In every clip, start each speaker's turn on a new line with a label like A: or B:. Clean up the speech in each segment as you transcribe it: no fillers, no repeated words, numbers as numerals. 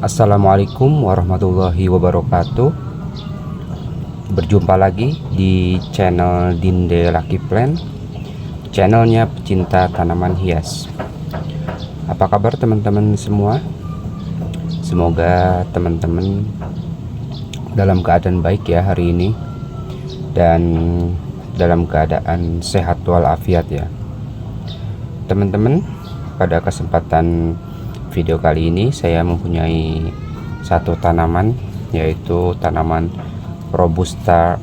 A: Assalamualaikum warahmatullahi wabarakatuh. Berjumpa lagi di channel Dinde Lucky Plant, channelnya pecinta tanaman hias. Apa kabar teman-teman semua? Semoga teman-teman dalam keadaan baik ya hari ini, dan dalam keadaan sehat walafiat ya teman-teman. Pada kesempatan video kali ini saya mempunyai satu tanaman, yaitu tanaman Robusta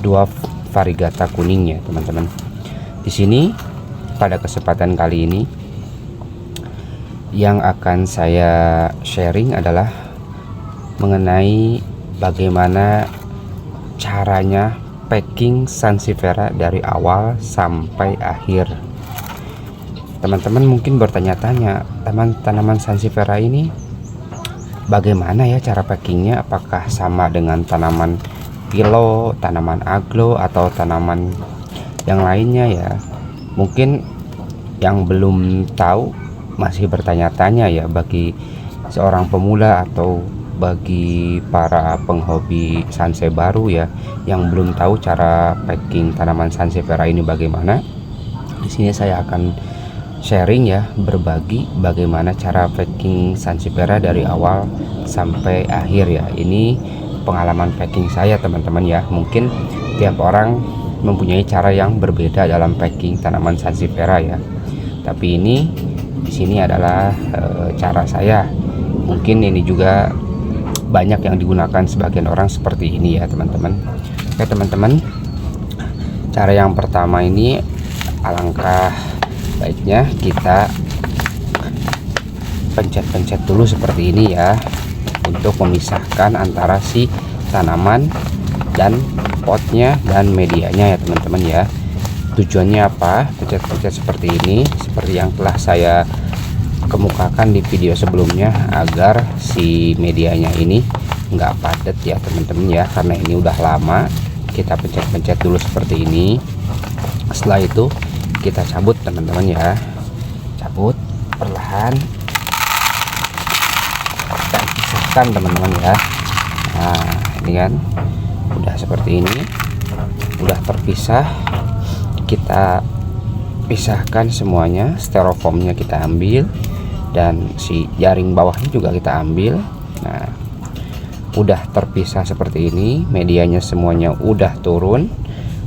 A: dwarf variegata kuning ya teman-teman. Di sini pada kesempatan kali ini yang akan saya sharing adalah mengenai bagaimana caranya packing Sansevieria dari awal sampai akhir. Teman-teman mungkin bertanya-tanya, tanaman Sansevieria ini bagaimana ya cara packingnya? Apakah sama dengan tanaman pilo, tanaman aglo, atau tanaman yang lainnya ya? Mungkin yang belum tahu masih bertanya-tanya ya, bagi seorang pemula atau bagi para penghobi Sanse baru ya, yang belum tahu cara packing tanaman Sansevieria ini bagaimana. Di sini saya akan sharing ya, berbagi bagaimana cara packing Sansevieria dari awal sampai akhir ya. Ini pengalaman packing saya teman-teman ya. Mungkin tiap orang mempunyai cara yang berbeda dalam packing tanaman Sansevieria ya. Tapi ini di sini adalah cara saya. Mungkin ini juga banyak yang digunakan sebagian orang seperti ini ya teman-teman. Oke teman-teman, cara yang pertama ini alangkah baiknya kita pencet-pencet dulu seperti ini ya, untuk memisahkan antara si tanaman dan potnya dan medianya ya teman-teman ya. Tujuannya apa? Pencet-pencet seperti ini, seperti yang telah saya kemukakan di video sebelumnya, agar si medianya ini nggak padat ya teman-teman ya, karena ini udah lama. Kita pencet-pencet dulu seperti ini. Setelah itu kita cabut teman-teman ya, cabut perlahan dan pisahkan teman-teman ya. Nah ini kan udah seperti ini, udah terpisah. Kita pisahkan semuanya, styrofoamnya kita ambil, dan si jaring bawahnya juga kita ambil. Nah udah terpisah seperti ini, medianya semuanya udah turun,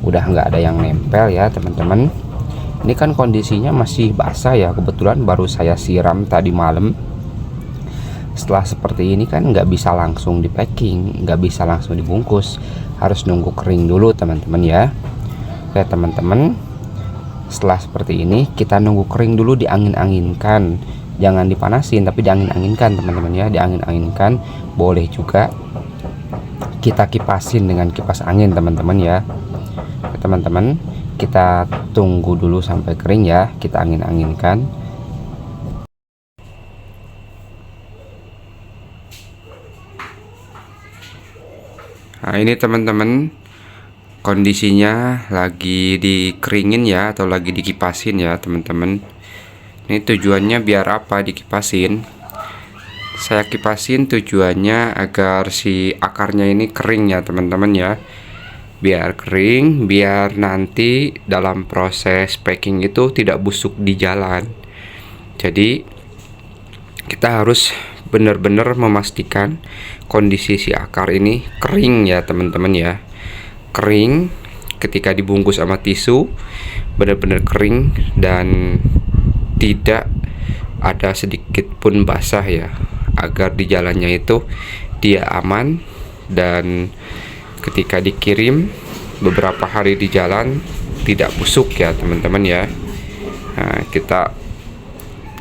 A: udah nggak ada yang nempel ya teman-teman. Ini kan kondisinya masih basah ya, kebetulan baru saya siram tadi malam. Setelah seperti ini kan nggak bisa langsung di packing, nggak bisa langsung dibungkus, harus nunggu kering dulu teman-teman ya. Oke teman-teman, setelah seperti ini kita nunggu kering dulu, diangin-anginkan, jangan dipanasin tapi diangin-anginkan teman-teman ya, diangin-anginkan. Boleh juga kita kipasin dengan kipas angin teman-teman ya. Oke, teman-teman, kita tunggu dulu sampai kering ya, kita angin-anginkan. Nah ini teman-teman, kondisinya lagi dikeringin ya, atau lagi dikipasin ya teman-teman. Ini tujuannya biar apa dikipasin? Saya kipasin tujuannya agar si akarnya ini kering ya teman-teman ya. Biar kering, biar nanti dalam proses packing itu tidak busuk di jalan. Jadi kita harus benar-benar memastikan kondisi si akar ini kering ya teman-teman ya. Kering ketika dibungkus sama tisu, benar-benar kering dan tidak ada sedikit pun basah ya, agar di jalannya itu dia aman, dan ketika dikirim beberapa hari di jalan tidak busuk ya teman-teman ya. Nah, kita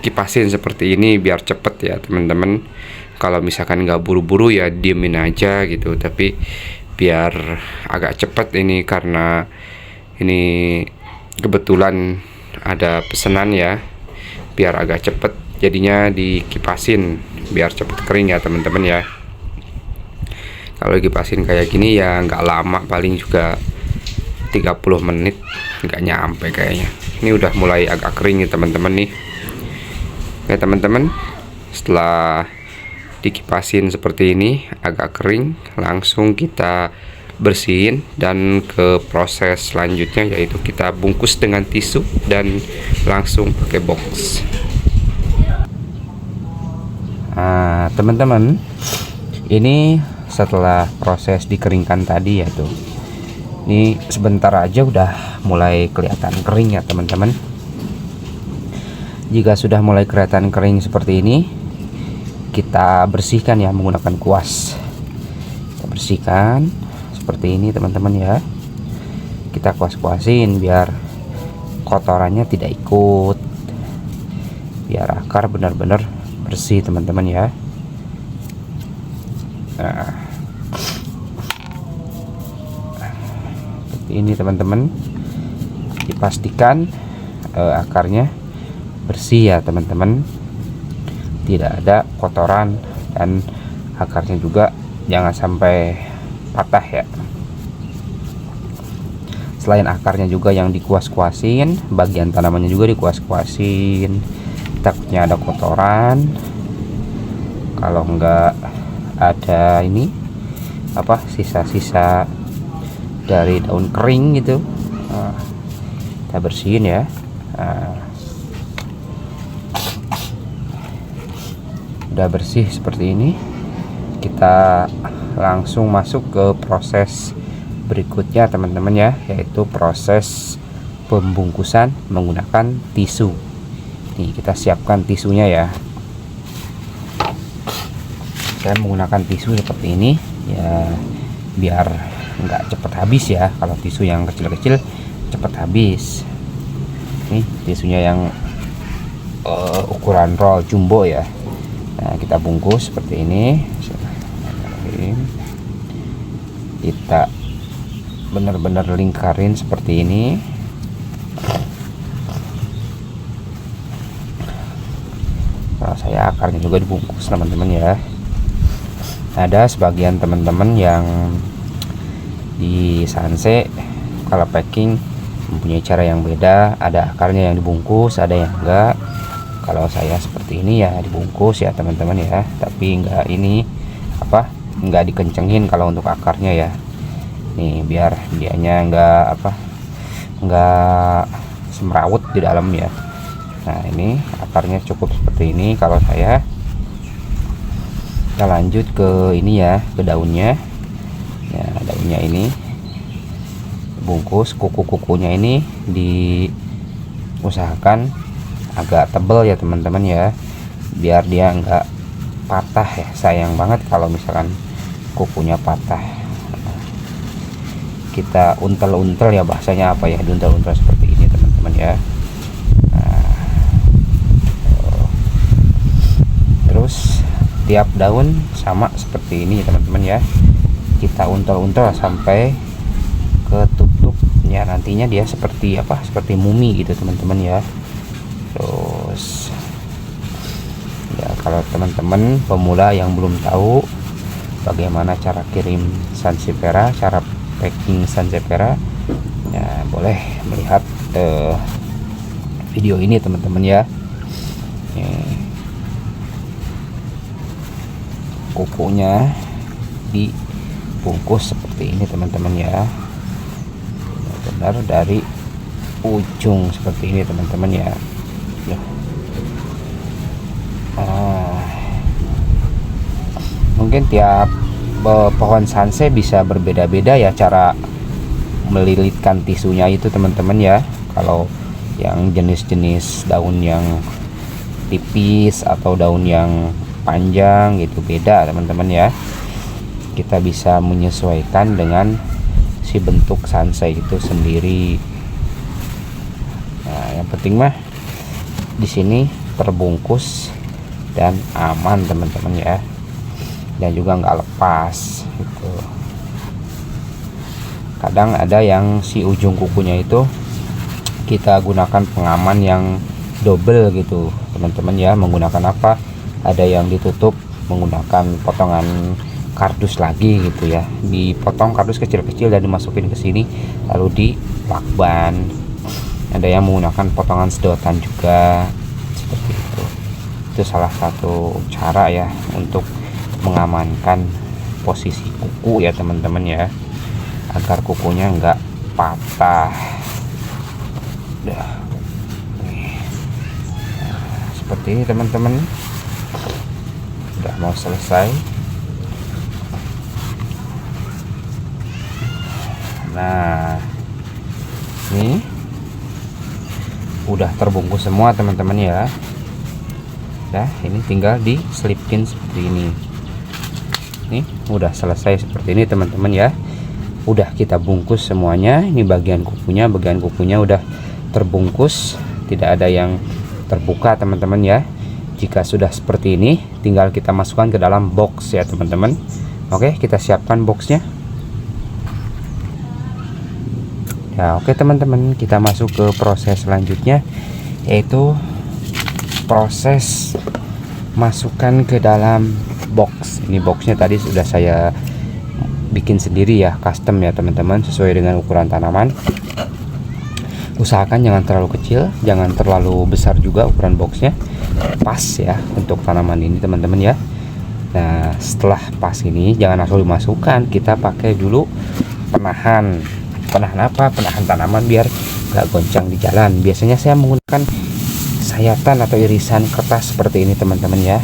A: kipasin seperti ini biar cepet ya teman-teman. Kalau misalkan nggak buru-buru ya diemin aja gitu, tapi biar agak cepet ini, karena ini kebetulan ada pesanan ya, biar agak cepet jadinya dikipasin biar cepet kering ya teman-teman ya. Kalau kipasin kayak gini ya nggak lama, paling juga 30 menit, nggak nyampe kayaknya. Ini udah mulai agak kering nih teman-teman nih. Oke teman-teman, setelah dikipasin seperti ini agak kering, langsung kita bersihin dan ke proses selanjutnya, yaitu kita bungkus dengan tisu dan langsung pakai box. Nah, teman-teman, ini setelah proses dikeringkan tadi ya tuh, ini sebentar aja udah mulai kelihatan kering ya teman-teman. Jika sudah mulai kelihatan kering seperti ini, kita bersihkan ya menggunakan kuas. Kita bersihkan seperti ini teman-teman ya. Kita kuas-kuasin biar kotorannya tidak ikut, biar akar benar-benar bersih teman-teman ya. Nah, seperti ini teman-teman, dipastikan akarnya bersih ya teman-teman, tidak ada kotoran, dan akarnya juga jangan sampai patah ya. Selain akarnya juga yang dikuas-kuasin, bagian tanamannya juga dikuas-kuasin, takutnya ada kotoran. Kalau enggak ada ini apa, sisa-sisa dari daun kering gitu, kita bersihin ya. Udah bersih seperti ini, kita langsung masuk ke proses berikutnya teman-teman ya, yaitu proses pembungkusan menggunakan tisu. Nih, kita siapkan tisunya ya. Saya menggunakan tisu seperti ini ya, biar nggak cepet habis ya. Kalau tisu yang kecil-kecil cepet habis. Nih tisunya yang ukuran roll jumbo ya. Nah, kita bungkus seperti ini. Kita benar-benar lingkarin seperti ini. Kalau saya akarnya juga dibungkus teman-teman ya. Ada sebagian teman-teman yang di Sanse kalau packing mempunyai cara yang beda, ada akarnya yang dibungkus, ada yang enggak. Kalau saya seperti ini ya dibungkus ya teman-teman ya, tapi enggak ini apa, enggak dikencengin kalau untuk akarnya ya. Nih biar dianya enggak semrawut di dalam ya. Nah, ini akarnya cukup seperti ini kalau saya. Kita lanjut ke ini ya, ke daunnya ya. Daunnya ini bungkus, kuku-kukunya ini diusahakan agak tebal ya teman-teman ya, biar dia enggak patah ya. Sayang banget kalau misalkan kukunya patah. Kita untel-untel ya, bahasanya apa ya, diuntel-untel seperti ini teman-teman ya. Terus tiap daun sama seperti ini teman-teman ya, kita untel-untel sampai ke tutupnya. Nantinya dia seperti apa, seperti mumi gitu teman-teman ya. Terus ya, kalau teman-teman pemula yang belum tahu bagaimana cara kirim Sansevieria, cara packing Sansevieria ya, boleh melihat video ini teman-teman ya. Kukunya dibungkus seperti ini teman-teman ya, benar dari ujung seperti ini teman-teman ya. Mungkin tiap pohon sanse bisa berbeda-beda ya cara melilitkan tisunya itu teman-teman ya. Kalau yang jenis-jenis daun yang tipis atau daun yang panjang gitu beda teman-teman ya. Kita bisa menyesuaikan dengan si bentuk sanse itu sendiri. Nah, yang penting mah di sini terbungkus dan aman teman-teman ya, dan juga nggak lepas gitu. Kadang ada yang si ujung kukunya itu kita gunakan pengaman yang double gitu teman-teman ya. Menggunakan apa? Ada yang ditutup menggunakan potongan kardus lagi gitu ya, dipotong kardus kecil-kecil dan dimasukin ke sini lalu dilakban. Ada yang menggunakan potongan sedotan juga seperti itu. Itu salah satu cara ya untuk mengamankan posisi kuku ya teman-teman ya, agar kukunya enggak patah. Udah seperti ini teman-teman, udah mau selesai. Nah ini udah terbungkus semua teman-teman ya. Nah ini tinggal diselipin seperti ini. Nih udah selesai seperti ini teman-teman ya, udah kita bungkus semuanya. Ini bagian kukunya udah terbungkus, tidak ada yang terbuka teman-teman ya. Jika sudah seperti ini, tinggal kita masukkan ke dalam box ya teman-teman. Oke, kita siapkan boxnya ya. Oke teman-teman, kita masuk ke proses selanjutnya, yaitu proses masukkan ke dalam box. Ini boxnya tadi sudah saya bikin sendiri ya, custom ya teman-teman, sesuai dengan ukuran tanaman. Usahakan jangan terlalu kecil, jangan terlalu besar juga ukuran boxnya, pas ya untuk tanaman ini teman-teman ya. Nah setelah pas ini jangan langsung dimasukkan, kita pakai dulu penahan. Penahan apa? Penahan tanaman biar gak goncang di jalan. Biasanya saya menggunakan sayatan atau irisan kertas seperti ini teman-teman ya.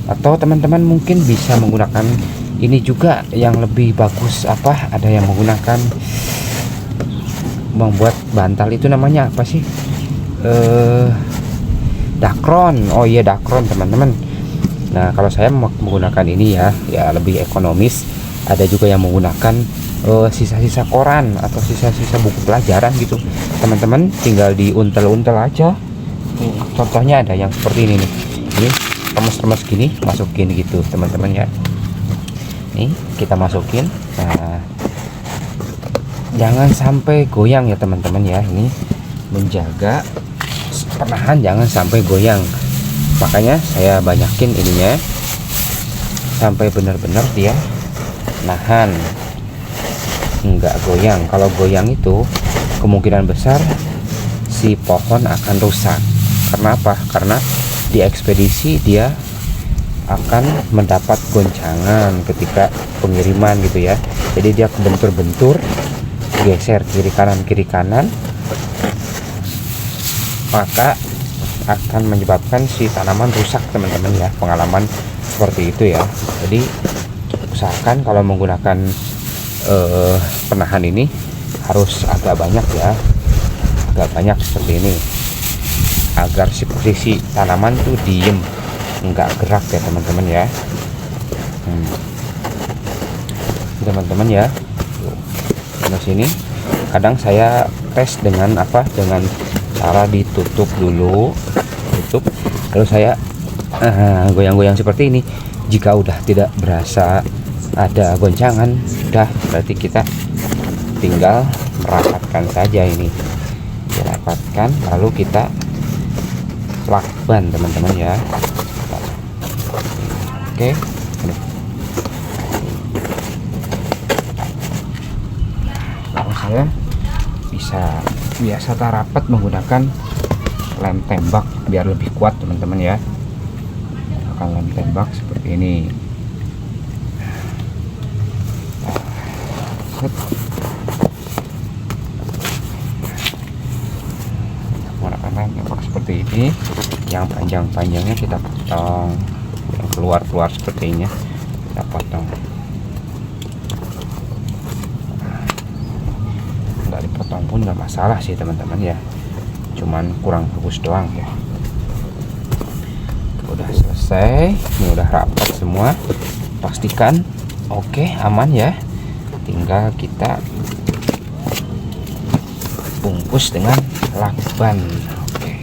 A: Atau teman-teman mungkin bisa menggunakan ini juga yang lebih bagus, apa, ada yang menggunakan membuat bantal itu namanya apa sih, dakron. Oh iya, dakron teman-teman. Nah kalau saya menggunakan ini ya lebih ekonomis. Ada juga yang menggunakan sisa-sisa koran atau sisa-sisa buku pelajaran gitu teman-teman, tinggal diuntel-untel aja. Contohnya ada yang seperti ini nih, ini remes-remes gini, masukin gitu teman-teman ya. Nih kita masukin. Nah jangan sampai goyang ya teman-teman ya, ini menjaga penahan jangan sampai goyang. Makanya saya banyakin ininya sampai benar-benar dia nahan, nggak goyang. Kalau goyang itu kemungkinan besar si pohon akan rusak. Karena apa? Karena di ekspedisi dia akan mendapat goncangan ketika pengiriman gitu ya. Jadi dia bentur-bentur, geser kiri kanan, maka akan menyebabkan si tanaman rusak teman-teman ya. Pengalaman seperti itu ya. Jadi usahakan kalau menggunakan penahan ini harus agak banyak ya, agak banyak seperti ini, agar si posisi tanaman tuh diem, nggak gerak ya teman-teman ya. Teman-teman ya, di sini kadang saya tes dengan apa, dengan cara ditutup dulu, tutup, lalu saya goyang-goyang seperti ini. Jika udah tidak berasa ada goncangan, udah berarti kita tinggal merapatkan saja. Ini dirapatkan lalu kita lakban teman-teman ya. Oke, kalau saya biasa rapat menggunakan lem tembak biar lebih kuat teman-teman ya. Akan lem tembak seperti ini. Menggunakan lem tembak seperti ini, yang panjang-panjangnya kita potong, yang keluar seperti ini kita potong. Nggak dipotong pun nggak masalah sih teman-teman ya, cuman kurang bagus doang ya. Udah selesai, ini udah rapat semua, pastikan oke, aman ya. Tinggal kita bungkus dengan lakban. Oke,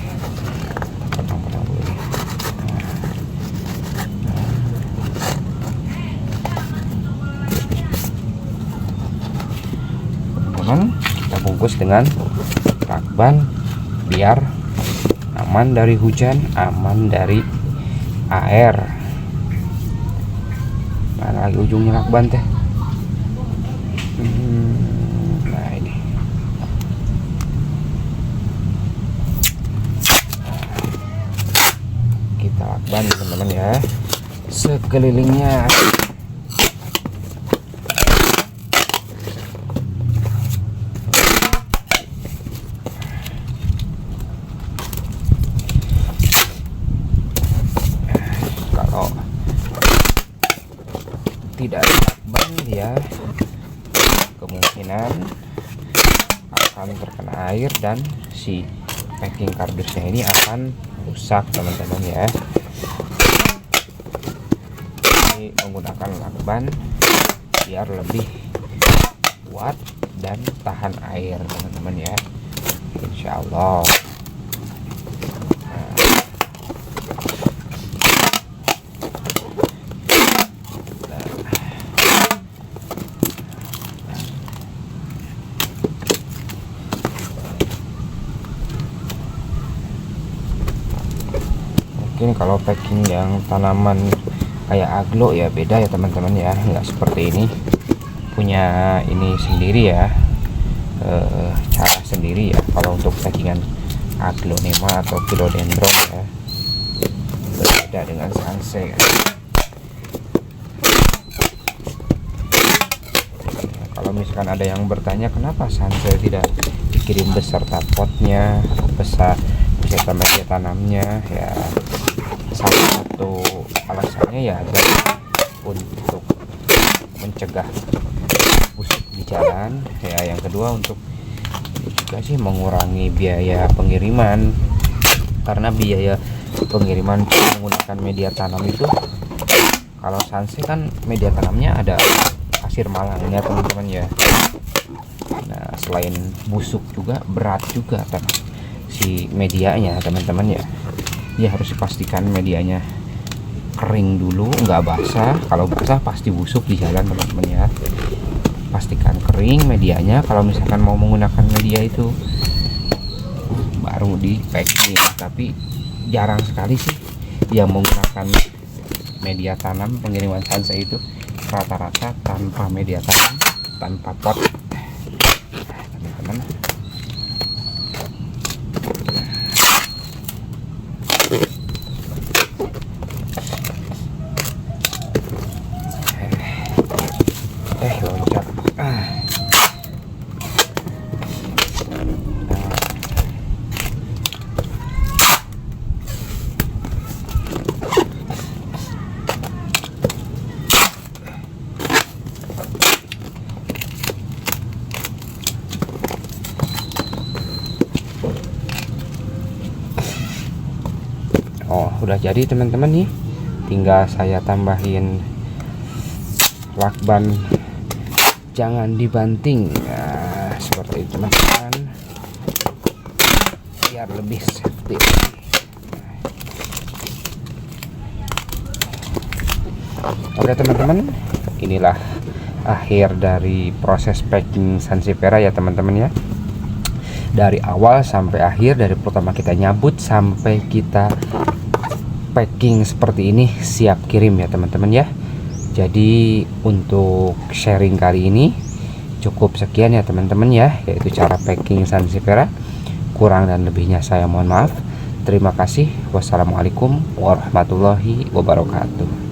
A: potong-potong dulu nih. Teman-teman, kita bungkus dengan lakban biar aman dari hujan, aman dari air. Mana lagi ujungnya lakban teh? Nah ini kita lakban teman-teman ya, sekelilingnya. Kalau tidak ada lakban, ya kemungkinan akan terkena air dan si packing kardusnya ini akan rusak, teman-teman ya. Ini menggunakan lakban biar lebih kuat dan tahan air, teman-teman ya, insya Allah. Mungkin kalau packing yang tanaman kayak aglo ya beda ya teman-teman ya, nggak seperti ini, punya ini sendiri ya, cara sendiri ya. Kalau untuk packingan aglonema atau philodendron ya, berbeda dengan sanse ya. Kalau misalkan ada yang bertanya kenapa sanse tidak dikirim beserta potnya, beserta media tanamnya, ya salah satu alasannya ya adalah untuk mencegah busuk di jalan ya. Yang kedua untuk juga sih mengurangi biaya pengiriman, karena biaya pengiriman menggunakan media tanam itu, kalau sanse kan media tanamnya ada pasir malangnya teman-teman ya. Nah selain busuk juga berat juga si medianya teman-teman ya. Ya harus dipastikan medianya kering dulu, nggak basah. Kalau basah pasti busuk di jalan teman-teman ya. Pastikan kering medianya kalau misalkan mau menggunakan media itu, baru di packing. Tapi jarang sekali sih yang menggunakan media tanam pengiriman sanse itu, rata-rata tanpa media tanam, tanpa pot, teman-teman. Loncat. Oh, udah jadi teman-teman nih. Tinggal saya tambahin lakban, jangan dibanting ya, seperti itu teman-teman, biar lebih safety. Oke teman-teman, inilah akhir dari proses packing Sansevieria ya teman-teman ya. Dari awal sampai akhir, dari pertama kita nyabut sampai kita packing seperti ini, siap kirim ya teman-teman ya. Jadi untuk sharing kali ini cukup sekian ya teman-teman ya, yaitu cara packing Sansevieria. Kurang dan lebihnya saya mohon maaf. Terima kasih. Wassalamualaikum warahmatullahi wabarakatuh.